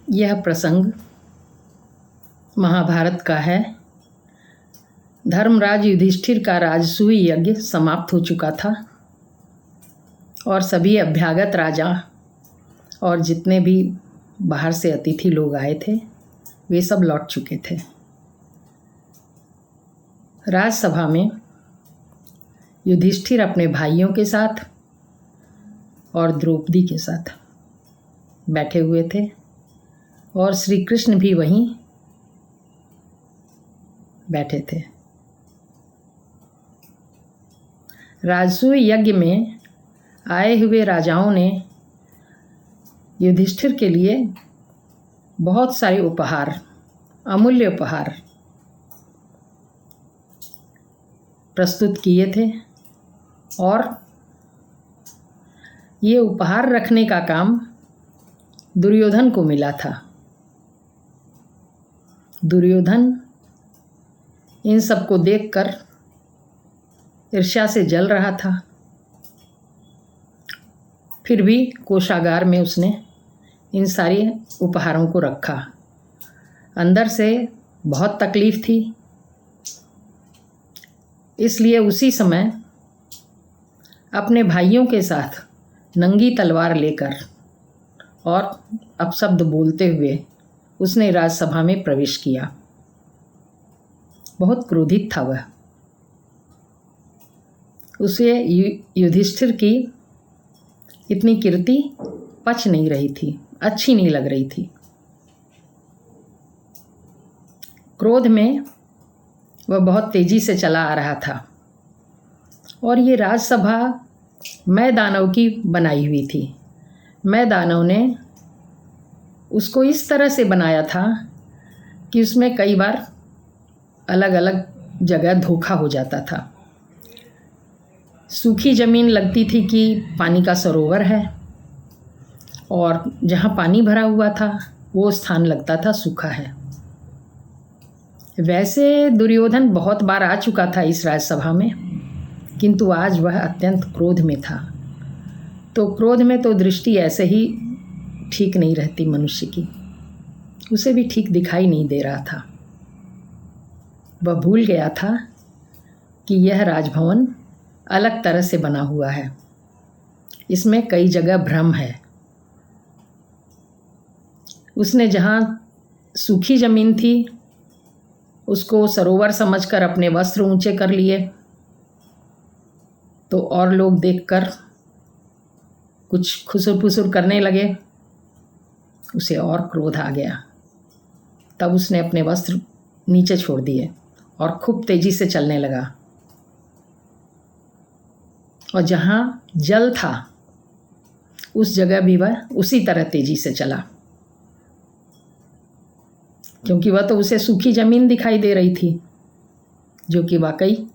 यह प्रसंग महाभारत का है। धर्मराज युधिष्ठिर का राजसूय यज्ञ समाप्त हो चुका था और सभी अभ्यागत राजा और जितने भी बाहर से अतिथि लोग आए थे वे सब लौट चुके थे। राजसभा में युधिष्ठिर अपने भाइयों के साथ और द्रौपदी के साथ बैठे हुए थे और श्री कृष्ण भी वहीं बैठे थे। राजसूय यज्ञ में आए हुए राजाओं ने युधिष्ठिर के लिए बहुत सारे उपहार, अमूल्य उपहार प्रस्तुत किए थे और ये उपहार रखने का काम दुर्योधन को मिला था। दुर्योधन इन सबको देखकर ईर्ष्या से जल रहा था। फिर भी कोषागार में उसने इन सारे उपहारों को रखा। अंदर से बहुत तकलीफ थी, इसलिए उसी समय अपने भाइयों के साथ नंगी तलवार लेकर और अपशब्द बोलते हुए उसने राजसभा में प्रवेश किया। बहुत क्रोधित था वह। उसे युधिष्ठिर की इतनी कीर्ति पच नहीं रही थी, अच्छी नहीं लग रही थी। क्रोध में वह बहुत तेजी से चला आ रहा था और ये राजसभा मैं दानव की बनाई हुई थी। मैं दानव ने उसको इस तरह से बनाया था कि उसमें कई बार अलग अलग जगह धोखा हो जाता था। सूखी ज़मीन लगती थी कि पानी का सरोवर है और जहाँ पानी भरा हुआ था वो स्थान लगता था सूखा है। वैसे दुर्योधन बहुत बार आ चुका था इस राजसभा में, किंतु आज वह अत्यंत क्रोध में था। तो क्रोध में तो दृष्टि ऐसे ही ठीक नहीं रहती मनुष्य की, उसे भी ठीक दिखाई नहीं दे रहा था। वह भूल गया था कि यह राजभवन अलग तरह से बना हुआ है, इसमें कई जगह भ्रम है। उसने जहाँ सूखी ज़मीन थी उसको सरोवर समझकर अपने वस्त्र ऊंचे कर लिए, तो और लोग देखकर कुछ खुसुर फुसुर करने लगे। उसे और क्रोध आ गया। तब उसने अपने वस्त्र नीचे छोड़ दिए और खूब तेजी से चलने लगा। और जहाँ जल था उस जगह भी वह उसी तरह तेजी से चला, क्योंकि वह तो उसे सूखी ज़मीन दिखाई दे रही थी, जो कि वाकई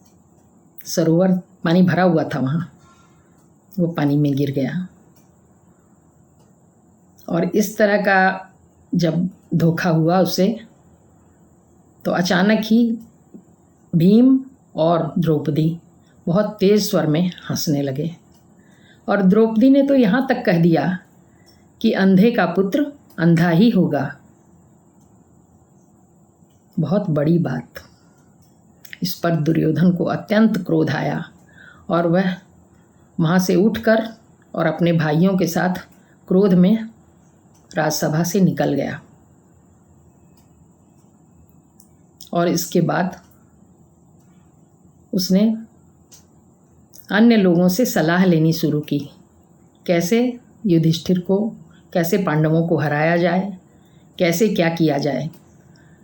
सरोवर पानी भरा हुआ था। वहाँ वो पानी में गिर गया। और इस तरह का जब धोखा हुआ उसे, तो अचानक ही भीम और द्रौपदी बहुत तेज़ स्वर में हंसने लगे। और द्रौपदी ने तो यहाँ तक कह दिया कि अंधे का पुत्र अंधा ही होगा। बहुत बड़ी बात। इस पर दुर्योधन को अत्यंत क्रोध आया और वह वहाँ से उठकर और अपने भाइयों के साथ क्रोध में राजसभा से निकल गया। और इसके बाद उसने अन्य लोगों से सलाह लेनी शुरू की, कैसे युधिष्ठिर को, कैसे पांडवों को हराया जाए, कैसे क्या किया जाए।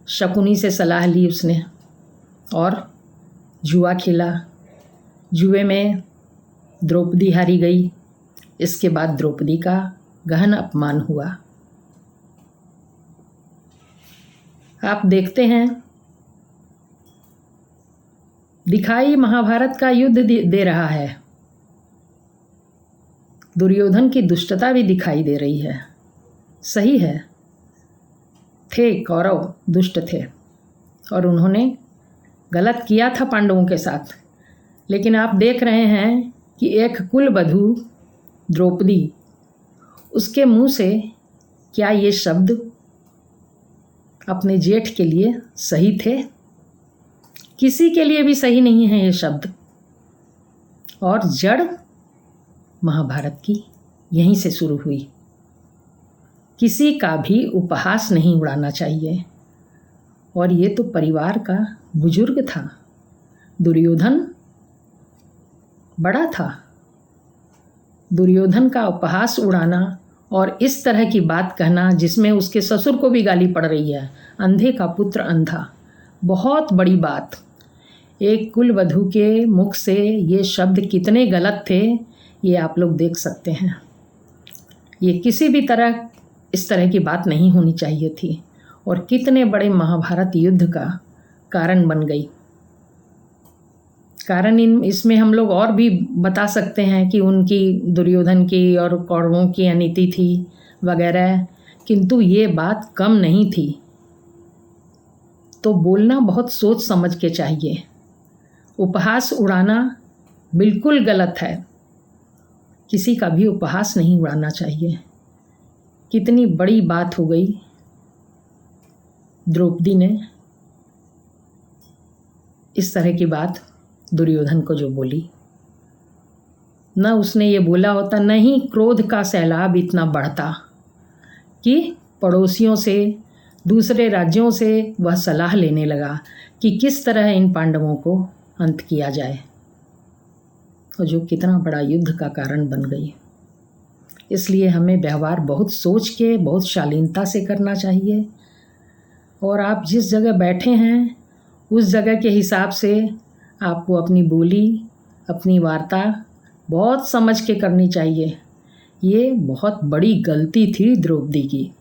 शकुनी से सलाह ली उसने और जुआ खेला। जुए में द्रौपदी हारी गई। इसके बाद द्रौपदी का गहन अपमान हुआ। आप देखते हैं, दिखाई महाभारत का युद्ध दे रहा है। दुर्योधन की दुष्टता भी दिखाई दे रही है। सही है, थे कौरव दुष्ट थे और उन्होंने गलत किया था पांडवों के साथ, लेकिन आप देख रहे हैं कि एक कुलवधू द्रौपदी, उसके मुंह से क्या ये शब्द अपने जेठ के लिए सही थे, किसी के लिए भी सही नहीं है ये शब्द। और जड़ महाभारत की यहीं से शुरू हुई। किसी का भी उपहास नहीं उड़ाना चाहिए। और ये तो परिवार का बुजुर्ग था, दुर्योधन बड़ा था। दुर्योधन का उपहास उड़ाना और इस तरह की बात कहना जिसमें उसके ससुर को भी गाली पड़ रही है, अंधे का पुत्र अंधा, बहुत बड़ी बात। एक कुलवधू के मुख से ये शब्द कितने गलत थे ये आप लोग देख सकते हैं। ये किसी भी तरह इस तरह की बात नहीं होनी चाहिए थी और कितने बड़े महाभारत युद्ध का कारण बन गई। कारण इसमें हम लोग और भी बता सकते हैं कि उनकी, दुर्योधन की और कौरवों की अनीति थी वगैरह, किंतु ये बात कम नहीं थी। तो बोलना बहुत सोच समझ के चाहिए। उपहास उड़ाना बिल्कुल गलत है। किसी का भी उपहास नहीं उड़ाना चाहिए। कितनी बड़ी बात हो गई। द्रौपदी ने इस तरह की बात दुर्योधन को जो बोली, न उसने ये बोला होता, न ही क्रोध का सैलाब इतना बढ़ता कि पड़ोसियों से, दूसरे राज्यों से वह सलाह लेने लगा कि किस तरह इन पांडवों को अंत किया जाए, और जो कितना बड़ा युद्ध का कारण बन गई। इसलिए हमें व्यवहार बहुत सोच के, बहुत शालीनता से करना चाहिए। और आप जिस जगह बैठे हैं उस जगह के हिसाब से आपको अपनी बोली, अपनी वार्ता बहुत समझ के करनी चाहिए। ये बहुत बड़ी गलती थी द्रौपदी की।